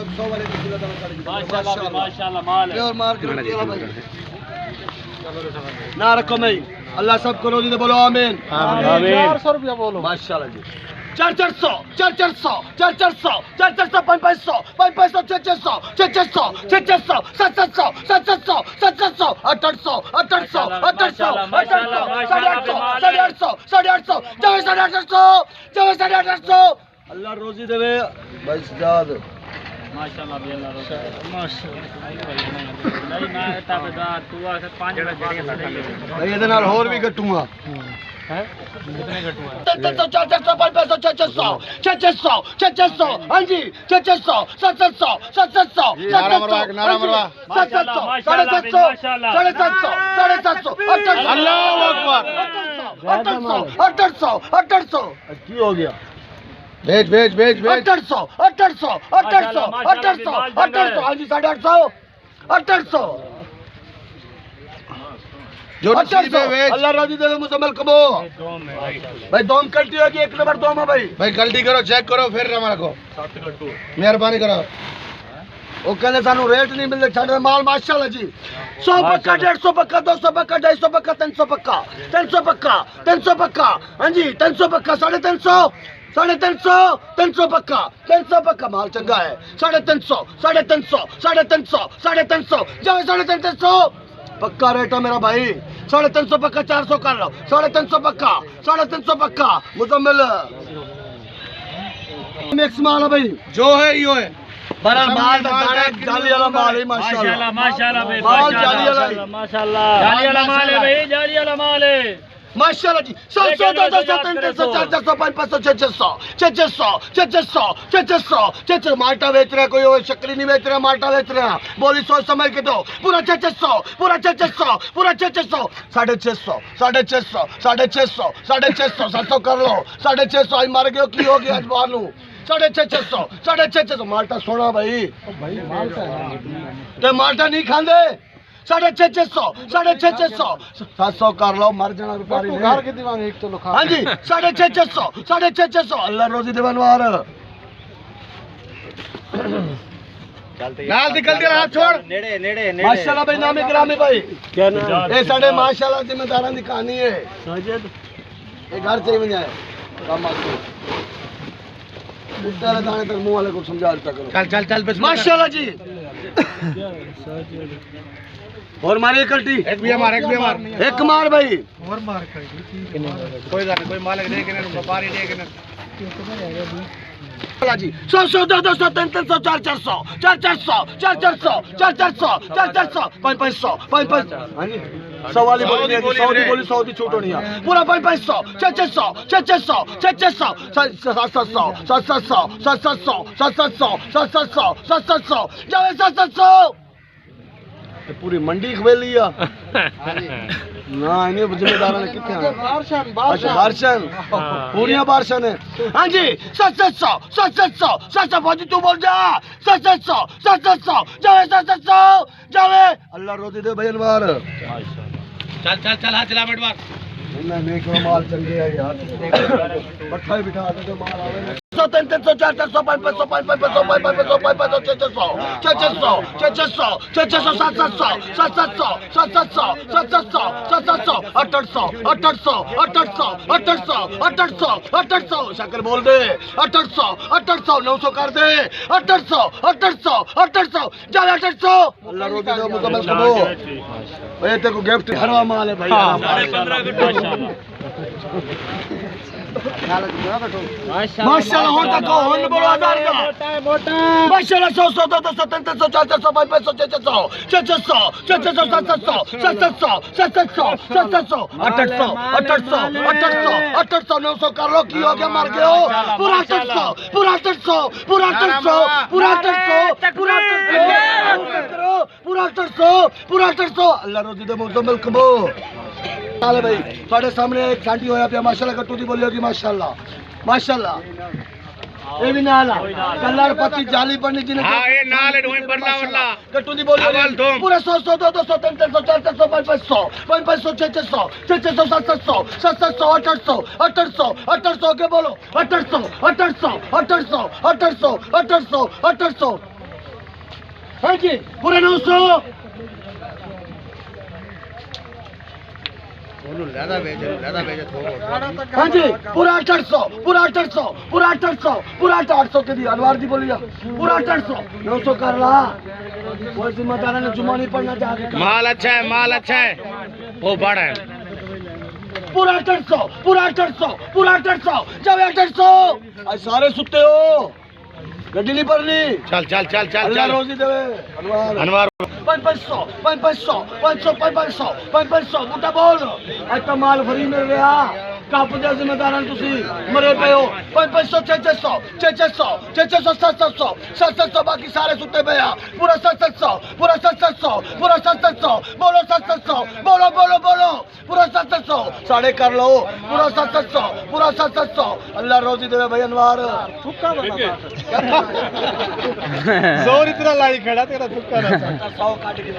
100 वाले माशाल्लाह माशाल्लाह माल है और मार के ना रखो मैं अल्लाह सबको रोजी दे बोलो आमीन आमीन 400 रुपया बोलो माशाल्लाह जी 400 400 400 400 500 500 600 600 600 700 700 700 800 800 800 800 800 अल्लाह रोजी देवे भाई सजाद माशाल्लाह भी अल्लाह माशाल्लाह मैं ताबेदार तू आके 5 मिनट भाई ਇਹਦੇ ਨਾਲ ਹੋਰ ਵੀ ਘਟੂਗਾ हैं कितने घटुआ 400 500 600 600 600 हाँ जी 600 700 700 800 की हो गया भेज भेज भेज भेज 800 800 800 800 800 हाँ जी 850 800 जो अल्लाह राजी दे मुसम्मल कबो भाई दोम कल्टी होगी 1 नंबर दोम है भाई गलती करो चेक करो फिर हमारे को मेहरबानी करो वो कहने सानू रेट नहीं मिलते छड़ माल माशाल्लाह जी 100 पक्का 150 पक्का 200 पक्का 250 पक्का 300 पक्का 300 पक्का 300 पक्का हाँ जी 300 पक्का 350 350 300 पक्का 300 पक्का माल चंगा है 350 350 350 350 जाओ 350 पक्का रेट है मेरा भाई 350 पक्का 400 कर लो 350 पक्का 350 पक्का मुकम्मल मिक्स माल है भाई जो है यो है बड़ा माल जाली वाला माल है माशाल्लाह माशाल्लाह भाई माल जाली वाला माशाल्लाह जाली वाला माल है भाई जाली वाला माल है माशाल्लाह जी 100 200 300 400 500 600 600 600 600 600 माल्टा बेच रहा है कोई और शक्करी नहीं बेच रहा माल्टा बेच रहा बोली सोच समझ के दो पूरा 600 पूरा 600 पूरा 600 650 650 650 650 700 कर लो 650 आज मर गए की हो गया आज मालूम 650 650 माल्टा सोना भाई ते माल्टा नहीं खांदे 650 650 700 कर लो मर जाना व्यापारी घर के दीवान एक तो लोग हाँ जी 650 650 अल्लाह रोजी दीवानवार गाल निकल के हाथ छोड़ नेड़े नेड़े माशाल्लाह भाई नाम ग्रामी भाई क्या नाम ये साढ़े माशाल्लाह जिम्मेदारां दी कहानी है साजिद ये घर से ही जाए काम तेरे दाने तक मुंह वाले को समझा देता करो चल चल चल माशाल्लाह जी और मारे कल्टी एक भी मार एक मार भाई और मार कोई बात नहीं कोई मालिक दे के ना व्यापारी दे के ना जी 100 200 300 400 400 400 400 400 500 हाँ जी 100 वाली बोली 100 दी छूट होनी है पूरा 500 600 600 600 700 700 700 700 700 जाओ 700 पूरी मंडी खवेली है ना इन्हें जिम्मेदार ने कितने बारशन पूरी बारशन है हाँ जी 700 फौजी तू बोल जा 700 जावे 700 जावे अल्लाह रोजी दे भाई अनवार चल चल चल हाथ चला बटवार नहीं करो माल चंगे है यार पट्टा ही बिठा दे माल आवे 300 400 500 500 शक्कर बोल दे 800 900 कर दे 800 जावे 800 अल्लाह रोजी दे मुकम्मल करो ये तेरे को गिफ्ट हरवा माल है भाई माशाल्लाह हो तक हो बोलो हजार का माशाल्लाह 100 200 300 400 500 600 800 900 कर लो की हो गया मर गए हो पूरा 800 अल्लाह रोजी दे मुकम्मल कबो भाई थोड़े सामने एक शांति होया पे माशाल्लाह कट्टू दी बोली होगी माशाल्लाह माशाल्लाह ये भी नाला कल्लार पति जाली पड़नी जिने हां ये नाल ढोई बरला वरला कट्टू दी बोली पूरा 100 200 300 400 500 600 700 800 के बोलो 800 हाँ जी पूरे 900 हाँ जी पूरा 800 पूरा 800 पूरा 800 पूरा 800 के दिया अनवार जी बोलिए पूरा 800 900 कर रहा कोई जिम्मेदार ने जुमा नहीं पड़ना चाहते माल अच्छा है वो बड़ा है पूरा 800 पूरा 800 पूरा 800 जब 800 आज सारे सुते हो गड्डी नहीं पड़नी चल चल चल चल अल्लाह चल रोजी देवे अनवर 500 बूटा बोल आज तो माल फ्री मिल रहा काप दे जिम्मेदार तुसी मरे पे हो 500 600 700 बाकी सारे सुते पे आ पूरा 700 पूरा 700 पूरा 700 बोलो 700 बोलो बोलो बोलो पूरा 700 साढ़े कर लो पूरा 700 पूरा 700 अल्लाह रोजी देवे भाई अनवार जोर इतना लाई खड़ा तेरा तुक्का ना 100 काट के